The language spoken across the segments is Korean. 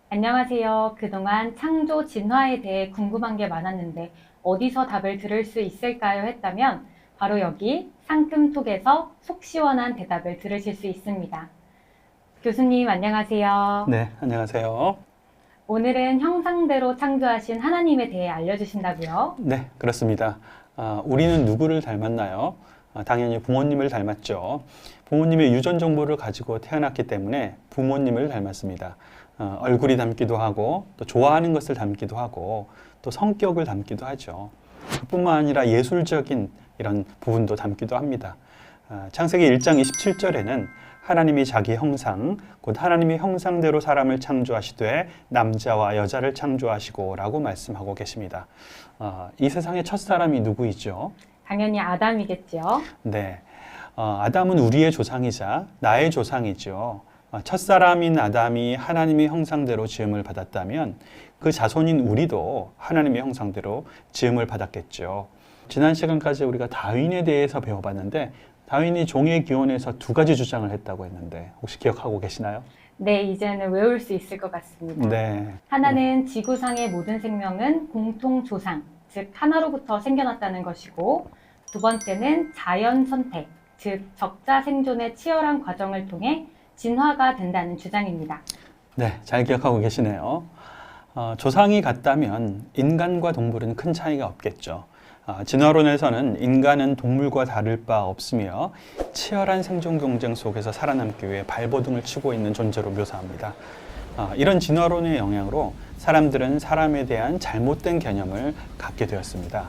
안녕하세요. 그동안 창조 진화에 대해 궁금한 게 많았는데 어디서 답을 들을 수 있을까요? 했다면 바로 여기 상큼톡에서 속 시원한 대답을 들으실 수 있습니다. 교수님 안녕하세요. 네, 안녕하세요. 오늘은 형상대로 창조하신 하나님에 대해 알려주신다고요? 네, 그렇습니다. 우리는 누구를 닮았나요? 당연히 부모님을 닮았죠. 부모님의 유전 정보를 가지고 태어났기 때문에 부모님을 닮았습니다. 얼굴이 닮기도 하고, 또 좋아하는 것을 닮기도 하고, 또 성격을 닮기도 하죠. 그뿐만 아니라 예술적인 이런 부분도 닮기도 합니다. 창세기 1장 27절에는 하나님이 자기 형상, 곧 하나님의 형상대로 사람을 창조하시되 남자와 여자를 창조하시고 라고 말씀하고 계십니다. 이 세상의 첫 사람이 누구이죠? 당연히 아담이겠죠. 네, 아담은 우리의 조상이자 나의 조상이죠. 첫 사람인 아담이 하나님의 형상대로 지음을 받았다면 그 자손인 우리도 하나님의 형상대로 지음을 받았겠죠. 지난 시간까지 우리가 다윈에 대해서 배워봤는데 다윈이 종의 기원에서 두 가지 주장을 했다고 했는데 혹시 기억하고 계시나요? 네, 이제는 외울 수 있을 것 같습니다. 네. 하나는 지구상의 모든 생명은 공통 조상, 즉 하나로부터 생겨났다는 것이고, 두 번째는 자연 선택, 즉 적자 생존의 치열한 과정을 통해 진화가 된다는 주장입니다. 네, 잘 기억하고 계시네요. 조상이 같다면 인간과 동물은 큰 차이가 없겠죠. 진화론에서는 인간은 동물과 다를 바 없으며 치열한 생존 경쟁 속에서 살아남기 위해 발버둥을 치고 있는 존재로 묘사합니다. 이런 진화론의 영향으로 사람들은 사람에 대한 잘못된 개념을 갖게 되었습니다.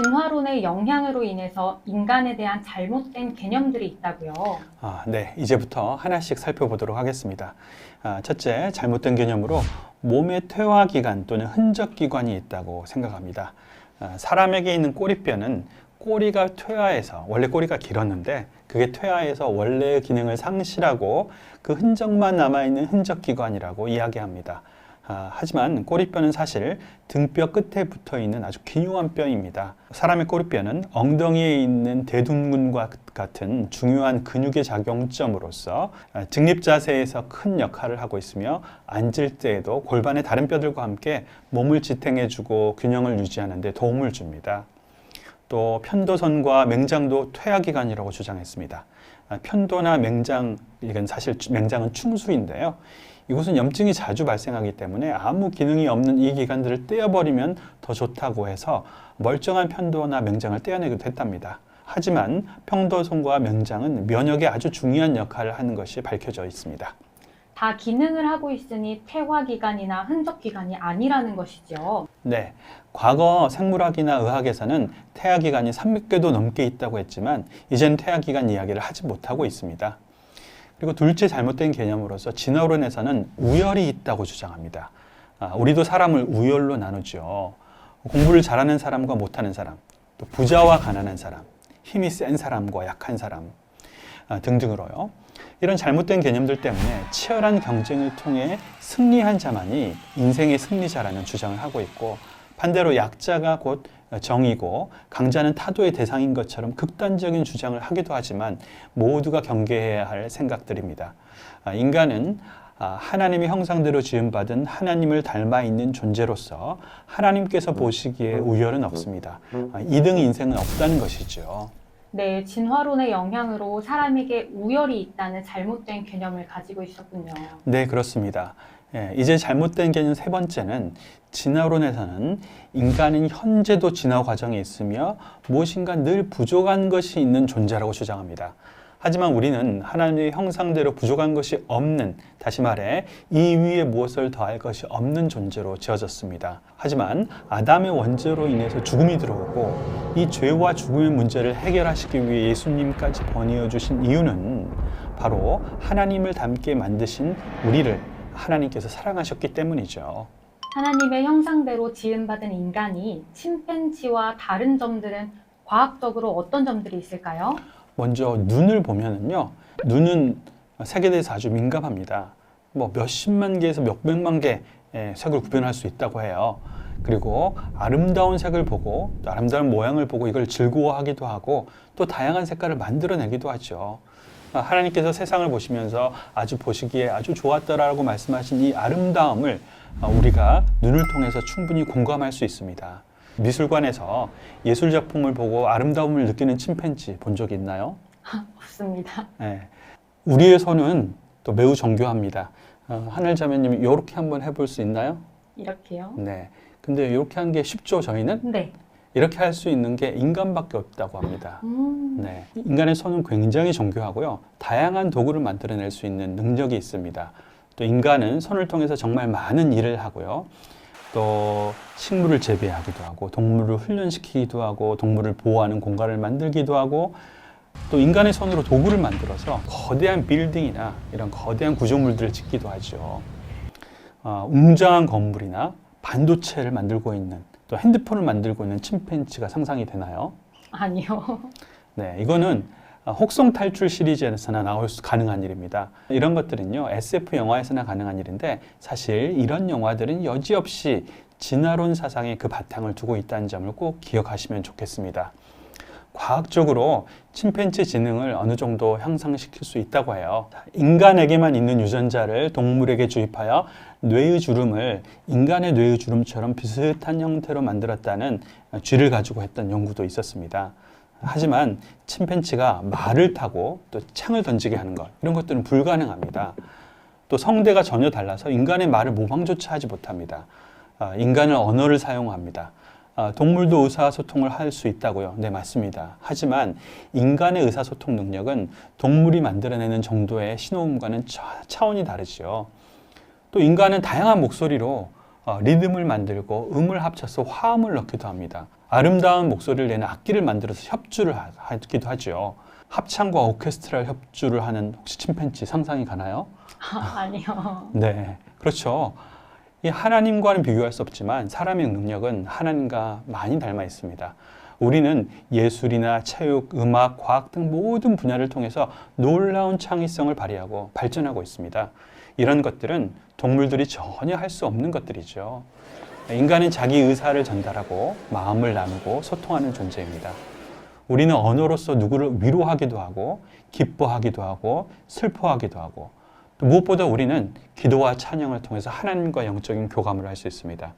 진화론의 영향으로 인해서 인간에 대한 잘못된 개념들이 있다고요. 네, 이제부터 하나씩 살펴보도록 하겠습니다. 첫째, 잘못된 개념으로 몸의 퇴화기관 또는 흔적기관이 있다고 생각합니다. 사람에게 있는 꼬리뼈는 꼬리가 퇴화해서, 원래 꼬리가 길었는데 그게 퇴화해서 원래의 기능을 상실하고 그 흔적만 남아있는 흔적기관이라고 이야기합니다. 하지만 꼬리뼈는 사실 등뼈 끝에 붙어 있는 아주 기묘한 뼈입니다. 사람의 꼬리뼈는 엉덩이에 있는 대둔근과 같은 중요한 근육의 작용점으로서 직립 자세에서 큰 역할을 하고 있으며 앉을 때에도 골반의 다른 뼈들과 함께 몸을 지탱해주고 균형을 유지하는 데 도움을 줍니다. 또 편도선과 맹장도 퇴화기관이라고 주장했습니다. 편도나 맹장, 이건 사실 맹장은 충수인데요. 이곳은 염증이 자주 발생하기 때문에 아무 기능이 없는 이 기관들을 떼어버리면 더 좋다고 해서 멀쩡한 편도나 맹장을 떼어내기도 했답니다. 하지만 편도선과 맹장은 면역에 아주 중요한 역할을 하는 것이 밝혀져 있습니다. 다 기능을 하고 있으니 퇴화기관이나 흔적기관이 아니라는 것이죠. 네, 과거 생물학이나 의학에서는 태아기관이 300개도 넘게 있다고 했지만 이제는 태아기관 이야기를 하지 못하고 있습니다. 그리고 둘째 잘못된 개념으로서 진화론에서는 우열이 있다고 주장합니다. 우리도 사람을 우열로 나누죠. 공부를 잘하는 사람과 못하는 사람, 또 부자와 가난한 사람, 힘이 센 사람과 약한 사람 등등으로요. 이런 잘못된 개념들 때문에 치열한 경쟁을 통해 승리한 자만이 인생의 승리자라는 주장을 하고 있고, 반대로 약자가 곧 정이고 강자는 타도의 대상인 것처럼 극단적인 주장을 하기도 하지만 모두가 경계해야 할 생각들입니다. 인간은 하나님의 형상대로 지음받은 하나님을 닮아 있는 존재로서 하나님께서 보시기에 우열은 없습니다. 2등 인생은 없다는 것이죠. 네, 진화론의 영향으로 사람에게 우열이 있다는 잘못된 개념을 가지고 있었군요. 네, 그렇습니다. 이제 잘못된 개념 세 번째는 진화론에서는 인간은 현재도 진화 과정에 있으며 무엇인가 늘 부족한 것이 있는 존재라고 주장합니다. 하지만 우리는 하나님의 형상대로 부족한 것이 없는, 다시 말해 이 위에 무엇을 더할 것이 없는 존재로 지어졌습니다. 하지만 아담의 원죄로 인해서 죽음이 들어오고 이 죄와 죽음의 문제를 해결하시기 위해 예수님까지 번이어 주신 이유는 바로 하나님을 닮게 만드신 우리를 하나님께서 사랑하셨기 때문이죠. 하나님의 형상대로 지음받은 인간이 침팬지와 다른 점들은 과학적으로 어떤 점들이 있을까요? 먼저 눈을 보면은요, 눈은 색에 대해서 아주 민감합니다. 뭐 몇십만 개에서 몇백만 개의 색을 구별할 수 있다고 해요. 그리고 아름다운 색을 보고 또 아름다운 모양을 보고 이걸 즐거워하기도 하고 또 다양한 색깔을 만들어내기도 하죠. 하나님께서 세상을 보시면서 아주 보시기에 아주 좋았더라고 말씀하신 이 아름다움을 우리가 눈을 통해서 충분히 공감할 수 있습니다. 미술관에서 예술 작품을 보고 아름다움을 느끼는 침팬지 본 적 있나요? 없습니다. 네. 우리의 손은 또 매우 정교합니다. 하늘자매님 이렇게 한번 해볼 수 있나요? 이렇게요? 네. 근데 이렇게 하는 게 쉽죠, 저희는? 네. 이렇게 할 수 있는 게 인간밖에 없다고 합니다. 네. 인간의 손은 굉장히 정교하고요. 다양한 도구를 만들어낼 수 있는 능력이 있습니다. 또 인간은 손을 통해서 정말 많은 일을 하고요. 또 식물을 재배하기도 하고 동물을 훈련시키기도 하고 동물을 보호하는 공간을 만들기도 하고 또 인간의 손으로 도구를 만들어서 거대한 빌딩이나 이런 거대한 구조물들을 짓기도 하죠. 웅장한 건물이나 반도체를 만들고 있는 또 핸드폰을 만들고 있는 침팬지가 상상이 되나요? 아니요. 네, 이거는 혹성 탈출 시리즈에서나 나올 수 가능한 일입니다. 이런 것들은요, SF 영화에서나 가능한 일인데 사실 이런 영화들은 여지없이 진화론 사상의 그 바탕을 두고 있다는 점을 꼭 기억하시면 좋겠습니다. 과학적으로 침팬지 지능을 어느 정도 향상시킬 수 있다고 해요. 인간에게만 있는 유전자를 동물에게 주입하여 뇌의 주름을 인간의 뇌의 주름처럼 비슷한 형태로 만들었다는 쥐를 가지고 했던 연구도 있었습니다. 하지만 침팬지가 말을 타고 또 창을 던지게 하는 것, 이런 것들은 불가능합니다. 또 성대가 전혀 달라서 인간의 말을 모방조차 하지 못합니다. 인간은 언어를 사용합니다. 동물도 의사소통을 할 수 있다고요? 네, 맞습니다. 하지만 인간의 의사소통 능력은 동물이 만들어내는 정도의 신호음과는 차원이 다르죠. 또 인간은 다양한 목소리로 리듬을 만들고 음을 합쳐서 화음을 넣기도 합니다. 아름다운 목소리를 내는 악기를 만들어서 협주를 하기도 하죠. 합창과 오케스트라 협주를 하는 혹시 침팬지 상상이 가나요? 아니요. 네, 그렇죠. 이 하나님과는 비교할 수 없지만 사람의 능력은 하나님과 많이 닮아 있습니다. 우리는 예술이나 체육, 음악, 과학 등 모든 분야를 통해서 놀라운 창의성을 발휘하고 발전하고 있습니다. 이런 것들은 동물들이 전혀 할 수 없는 것들이죠. 인간은 자기 의사를 전달하고 마음을 나누고 소통하는 존재입니다. 우리는 언어로서 누구를 위로하기도 하고 기뻐하기도 하고 슬퍼하기도 하고 또 무엇보다 우리는 기도와 찬양을 통해서 하나님과 영적인 교감을 할 수 있습니다.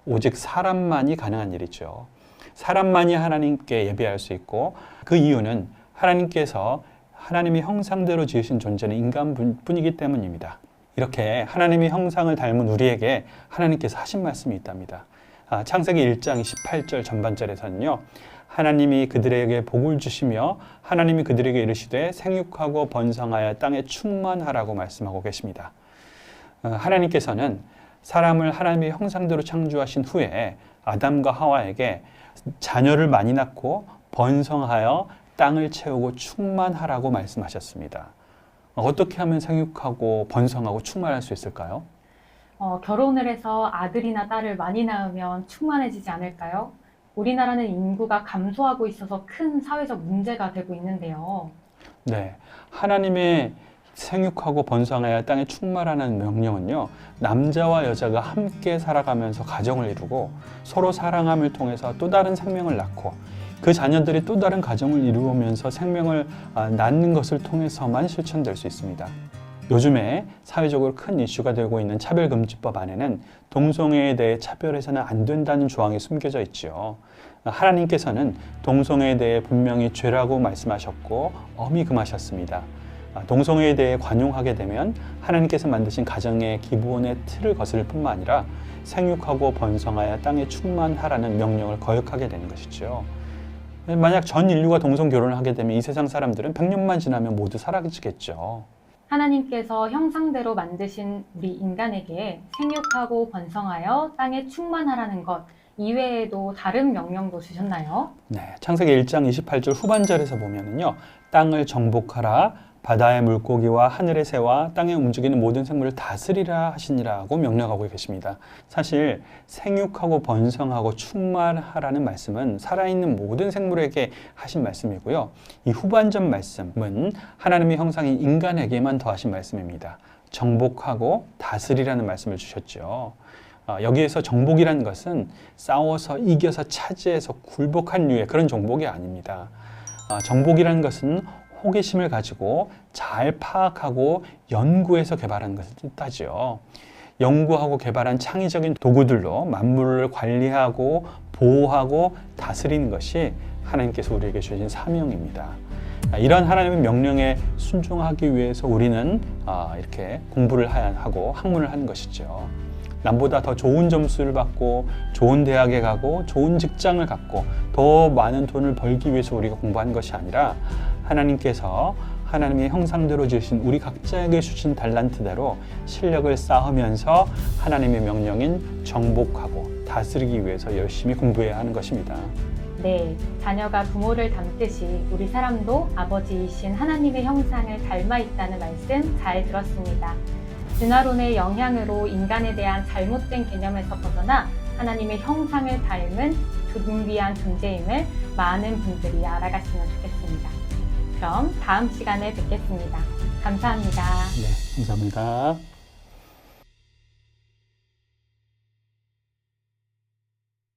오직 사람만이 가능한 일이죠. 사람만이 하나님께 예배할 수 있고 그 이유는 하나님께서 하나님의 형상대로 지으신 존재는 인간뿐이기 때문입니다. 이렇게 하나님의 형상을 닮은 우리에게 하나님께서 하신 말씀이 있답니다. 창세기 1장 28절 전반절에서는요. 하나님이 그들에게 복을 주시며 하나님이 그들에게 이르시되 생육하고 번성하여 땅에 충만하라고 말씀하고 계십니다. 하나님께서는 사람을 하나님의 형상대로 창조하신 후에 아담과 하와에게 자녀를 많이 낳고 번성하여 땅을 채우고 충만하라고 말씀하셨습니다. 어떻게 하면 생육하고 번성하고 충만할 수 있을까요? 결혼을 해서 아들이나 딸을 많이 낳으면 충만해지지 않을까요? 우리나라는 인구가 감소하고 있어서 큰 사회적 문제가 되고 있는데요. 네, 하나님의 생육하고 번성하여 땅에 충만하는 명령은요, 남자와 여자가 함께 살아가면서 가정을 이루고 서로 사랑함을 통해서 또 다른 생명을 낳고 그 자녀들이 또 다른 가정을 이루면서 생명을 낳는 것을 통해서만 실천될 수 있습니다. 요즘에 사회적으로 큰 이슈가 되고 있는 차별금지법 안에는 동성애에 대해 차별해서는 안 된다는 조항이 숨겨져 있죠. 하나님께서는 동성애에 대해 분명히 죄라고 말씀하셨고 엄히 금하셨습니다. 동성애에 대해 관용하게 되면 하나님께서 만드신 가정의 기본의 틀을 거스를 뿐만 아니라 생육하고 번성하여 땅에 충만하라는 명령을 거역하게 되는 것이죠. 만약 전 인류가 동성 결혼을 하게 되면 이 세상 사람들은 100년만 지나면 모두 사라지겠죠. 하나님께서 형상대로 만드신 우리 인간에게 생육하고 번성하여 땅에 충만하라는 것 이외에도 다른 명령도 주셨나요? 네, 창세기 1장 28절 후반절에서 보면은요, 땅을 정복하라, 바다의 물고기와 하늘의 새와 땅에 움직이는 모든 생물을 다스리라 하시니라고 명령하고 계십니다. 사실 생육하고 번성하고 충만하라는 말씀은 살아있는 모든 생물에게 하신 말씀이고요. 이 후반전 말씀은 하나님의 형상인 인간에게만 더하신 말씀입니다. 정복하고 다스리라는 말씀을 주셨죠. 여기에서 정복이라는 것은 싸워서 이겨서 차지해서 굴복한 류의 그런 정복이 아닙니다. 정복이라는 것은 호기심을 가지고 잘 파악하고 연구해서 개발하는 것을 뜻하죠. 연구하고 개발한 창의적인 도구들로 만물을 관리하고 보호하고 다스리는 것이 하나님께서 우리에게 주신 사명입니다. 이런 하나님의 명령에 순종하기 위해서 우리는 이렇게 공부를 하고 학문을 하는 것이죠. 남보다 더 좋은 점수를 받고 좋은 대학에 가고 좋은 직장을 갖고 더 많은 돈을 벌기 위해서 우리가 공부하는 것이 아니라 하나님께서 하나님의 형상대로 지으신 우리 각자에게 주신 달란트대로 실력을 쌓으면서 하나님의 명령인 정복하고 다스리기 위해서 열심히 공부해야 하는 것입니다. 네, 자녀가 부모를 닮듯이 우리 사람도 아버지이신 하나님의 형상을 닮아 있다는 말씀 잘 들었습니다. 진화론의 영향으로 인간에 대한 잘못된 개념에서 벗어나 하나님의 형상을 닮은 존귀한 존재임을 많은 분들이 알아갔으면 좋겠습니다. 그럼 다음 시간에 뵙겠습니다. 감사합니다. 네, 감사합니다.